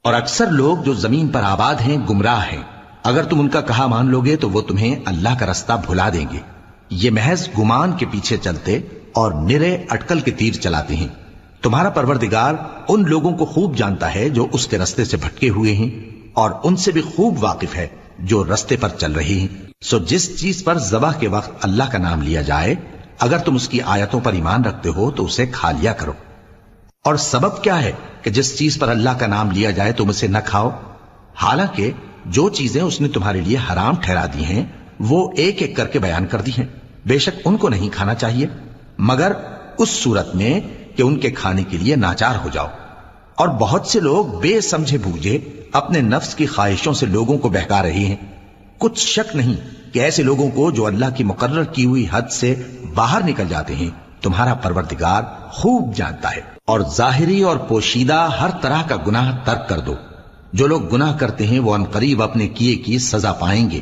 اور اکثر لوگ جو زمین پر آباد ہیں گمراہ ہیں، اگر تم ان کا کہا مان لوگے تو وہ تمہیں اللہ کا رستہ بھلا دیں گے۔ یہ محض گمان کے پیچھے چلتے اور نرے اٹکل کے تیر چلاتے ہیں۔ تمہارا پروردگار ان لوگوں کو خوب جانتا ہے جو اس کے رستے سے بھٹکے ہوئے ہیں، اور ان سے بھی خوب واقف ہے جو رستے پر چل رہی ہیں۔ سو جس چیز پر ذبح کے وقت اللہ کا نام لیا جائے، اگر تم اس کی آیتوں پر ایمان رکھتے ہو تو اسے کھا لیا کرو۔ اور سبب کیا ہے کہ جس چیز پر اللہ کا نام لیا جائے تم اسے نہ کھاؤ؟ حالانکہ جو چیزیں اس نے تمہارے لیے حرام ٹھہرا دی ہیں وہ ایک ایک کر کے بیان کر دی ہیں۔ بے شک ان کو نہیں کھانا چاہیے مگر اس صورت میں کہ ان کے کھانے کے لیے ناچار ہو جاؤ۔ اور بہت سے لوگ بے سمجھے بوجھے اپنے نفس کی خواہشوں سے لوگوں کو بہکا رہے ہیں۔ کچھ شک نہیں کہ ایسے لوگوں کو جو اللہ کی مقرر کی ہوئی حد سے باہر نکل جاتے ہیں تمہارا پروردگار خوب جانتا ہے۔ اور ظاہری اور پوشیدہ ہر طرح کا گناہ ترک کر دو۔ جو لوگ گناہ کرتے ہیں وہ عنقریب اپنے کیے کی سزا پائیں گے۔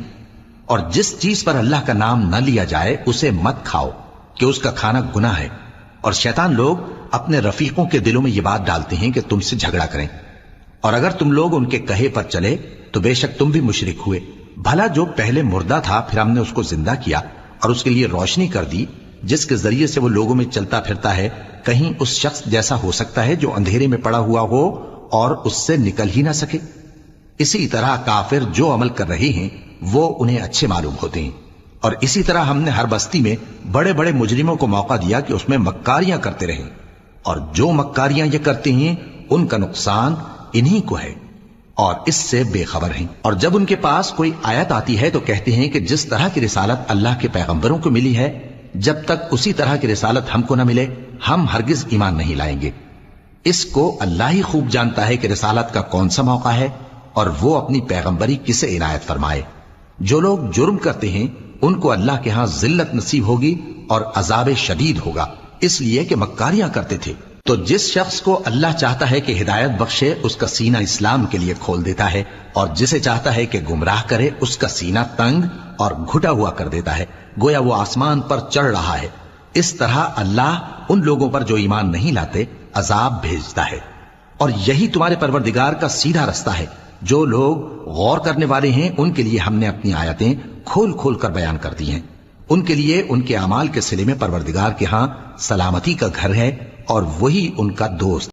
اور جس چیز پر اللہ کا نام نہ لیا جائے اسے مت کھاؤ کہ اس کا کھانا گناہ ہے۔ اور شیطان لوگ اپنے رفیقوں کے دلوں میں یہ بات ڈالتے ہیں کہ تم سے جھگڑا کریں، اور اگر تم لوگ ان کے کہے پر چلے تو بے شک تم بھی مشرک ہوئے۔ بھلا جو پہلے مردہ تھا پھر ہم نے اس کو زندہ کیا اور اس کے لیے روشنی کر دی جس کے ذریعے سے وہ لوگوں میں چلتا پھرتا ہے، کہیں اس شخص جیسا ہو سکتا ہے جو اندھیرے میں پڑا ہوا ہو اور اس سے نکل ہی نہ سکے؟ اسی طرح کافر جو عمل کر رہے ہیں وہ انہیں اچھے معلوم ہوتے ہیں۔ اور اسی طرح ہم نے ہر بستی میں بڑے بڑے مجرموں کو موقع دیا کہ اس میں مکاریاں کرتے رہیں، اور جو مکاریاں یہ کرتے ہیں ان کا نقصان انہی کو ہے اور اس سے بے خبر ہیں۔ اور جب ان کے پاس کوئی آیت آتی ہے تو کہتے ہیں کہ جس طرح کی رسالت اللہ کے پیغمبروں کو ملی ہے جب تک اسی طرح کی رسالت ہم کو نہ ملے ہم ہرگز ایمان نہیں لائیں گے۔ اس کو اللہ ہی خوب جانتا ہے کہ رسالت کا کون سا موقع ہے اور وہ اپنی پیغمبری کسے عنایت فرمائے۔ جو لوگ جرم کرتے ہیں ان کو اللہ کے ہاں ذلت نصیب ہوگی اور عذاب شدید ہوگا، اس لیے کہ مکاریاں کرتے تھے۔ تو جس شخص کو اللہ چاہتا ہے کہ ہدایت بخشے اس کا سینہ اسلام کے لیے کھول دیتا ہے، اور جسے چاہتا ہے کہ گمراہ کرے اس کا سینہ تنگ اور گھٹا ہوا کر دیتا ہے، گویا وہ آسمان پر چڑھ رہا ہے۔ اس طرح اللہ ان لوگوں پر جو ایمان نہیں لاتے عذاب بھیجتا ہے۔ اور یہی تمہارے پروردگار کا سیدھا رستہ ہے۔ جو لوگ غور کرنے والے ہیں ان کے لیے ہم نے اپنی آیتیں کھول کھول کر بیان کر دی ہیں۔ ان کے لیے ان کے اعمال کے صلے میں پروردگار کے ہاں سلامتی کا گھر ہے اور وہی ان کا دوست۔